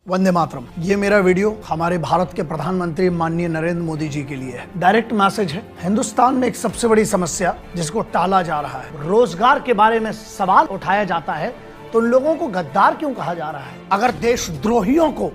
वंदे मातरम। ये मेरा वीडियो हमारे भारत के प्रधानमंत्री माननीय नरेंद्र मोदी जी के लिए है। डायरेक्ट मैसेज है। हिंदुस्तान में एक सबसे बड़ी समस्या जिसको टाला जा रहा है, रोजगार के बारे में सवाल उठाया जाता है तो उन लोगों को गद्दार क्यों कहा जा रहा है? अगर देशद्रोहियों को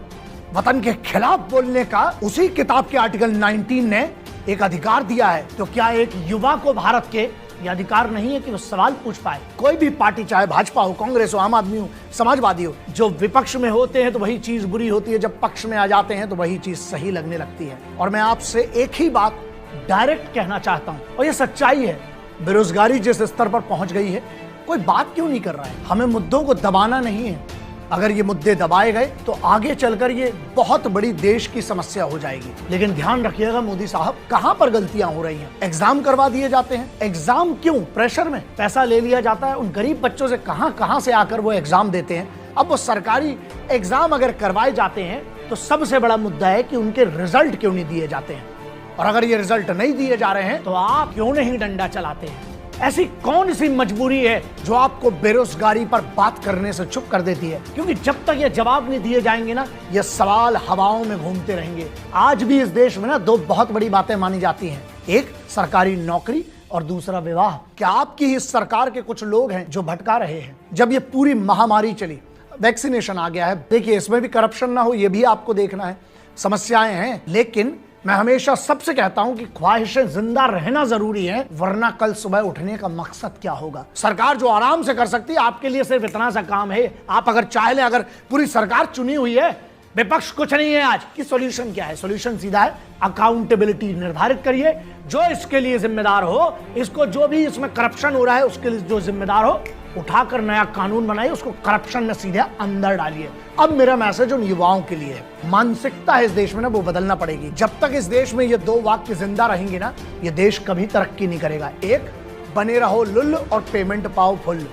वतन के खिलाफ बोलने का उसी किताब के आर्टिकल 19 ने एक अधिकार दिया है, तो क्या एक युवा को भारत के ये अधिकार नहीं है कि वो सवाल पूछ पाए? कोई भी पार्टी, चाहे भाजपा हो, कांग्रेस हो, आम आदमी हो, समाजवादी हो, जो विपक्ष में होते हैं तो वही चीज बुरी होती है, जब पक्ष में आ जाते हैं तो वही चीज सही लगने लगती है। और मैं आपसे एक ही बात डायरेक्ट कहना चाहता हूं, और ये सच्चाई है, बेरोजगारी जिस स्तर पर पहुंच गई है, कोई बात क्यों नहीं कर रहा है? हमें मुद्दों को दबाना नहीं है। अगर ये मुद्दे दबाए गए तो आगे चलकर ये बहुत बड़ी देश की समस्या हो जाएगी। लेकिन ध्यान रखिएगा मोदी साहब, कहां पर गलतियां हो रही हैं? एग्जाम करवा दिए जाते हैं। एग्जाम क्यों? प्रेशर में पैसा ले लिया जाता है। उन गरीब बच्चों से कहां से आकर वो एग्जाम देते हैं। अब वो सरकारी एग्जाम अगर करवाए जाते हैं तो सबसे बड़ा मुद्दा है कि उनके रिजल्ट क्यों नहीं दिए जाते हैं। और अगर ये रिजल्ट नहीं दिए जा रहे हैं तो आप क्यों नहीं डंडा चलाते हैं? ऐसी कौन सी मजबूरी है जो आपको बेरोजगारी पर बात करने से चुप कर देती है? क्योंकि जब तक ये जवाब नहीं दिए जाएंगे ना, ये सवाल हवाओं में घूमते रहेंगे। आज भी इस देश में ना दो बहुत बड़ी बातें मानी जाती हैं, एक सरकारी नौकरी और दूसरा विवाह। क्या आपकी ही सरकार के कुछ लोग हैं जो भटका रहे हैं? जब ये पूरी महामारी चली, वैक्सीनेशन आ गया है, देखिए इसमें भी करप्शन ना हो ये भी आपको देखना है। समस्याएं हैं, लेकिन मैं हमेशा सबसे कहता हूं कि ख्वाहिशें जिंदा रहना जरूरी है, वरना कल सुबह उठने का मकसद क्या होगा? सरकार जो आराम से कर सकती है, आपके लिए सिर्फ इतना सा काम है, आप अगर चाह लें, अगर पूरी सरकार चुनी हुई है, विपक्ष कुछ नहीं है आज की, सॉल्यूशन क्या है? सॉल्यूशन सीधा है, अकाउंटेबिलिटी निर्धारित करिए। जो इसके लिए जिम्मेदार हो, इसको जो भी इसमें करप्शन हो रहा है उसके लिए जो जिम्मेदार हो, उठाकर नया कानून बनाइए, उसको करप्शन में सीधे अंदर डालिए। अब मेरा मैसेज उन युवाओं के लिए है, मानसिकता है इस देश में ना, वो बदलना पड़ेगी। जब तक इस देश में ये दो वाक्य जिंदा रहेंगे ना, ये देश कभी तरक्की नहीं करेगा। एक, बने रहो लुल्ल और पेमेंट पाओ फुल,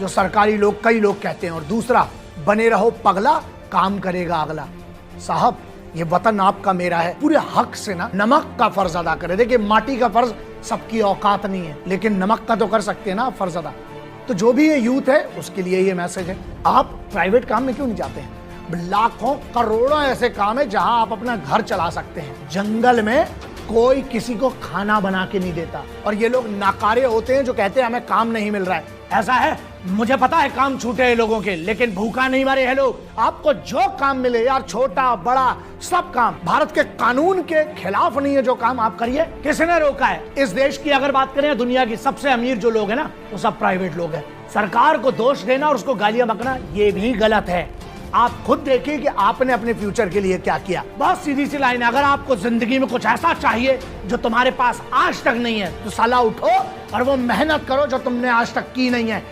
जो सरकारी लोग कई लोग कहते हैं, और दूसरा, बने रहो पगला, काम करेगा अगला। साहब, ये वतन आपका मेरा है, पूरे हक से ना नमक का फर्ज अदा करें। देखिए, माटी का फर्ज सबकी औकात नहीं है, लेकिन नमक का तो कर सकते हैं ना फर्ज अदा। तो जो भी ये यूथ है उसके लिए ये मैसेज है, आप प्राइवेट काम में क्यों नहीं जाते हैं? लाखों करोड़ों ऐसे काम है जहां आप अपना घर चला सकते हैं। जंगल में कोई किसी को खाना बना के नहीं देता, और ये लोग नाकारे होते हैं जो कहते हैं हमें काम नहीं मिल रहा है। ऐसा है, मुझे पता है काम छूटे हैं लोगों के, लेकिन भूखा नहीं मरे हैं लोग। आपको जो काम मिले यार, छोटा बड़ा सब काम, भारत के कानून के खिलाफ नहीं है जो काम आप करिए। किसने रोका है? इस देश की अगर बात करें, दुनिया की सबसे अमीर जो लोग हैं ना, वो सब प्राइवेट लोग हैं। सरकार को दोष देना और उसको गालियां बकना ये भी गलत है। आप खुद देखिए कि आपने अपने फ्यूचर के लिए क्या किया। बहुत सीधी सी लाइन है, अगर आपको जिंदगी में कुछ ऐसा चाहिए जो तुम्हारे पास आज तक नहीं है, तो साला उठो और वो मेहनत करो जो तुमने आज तक की नहीं है।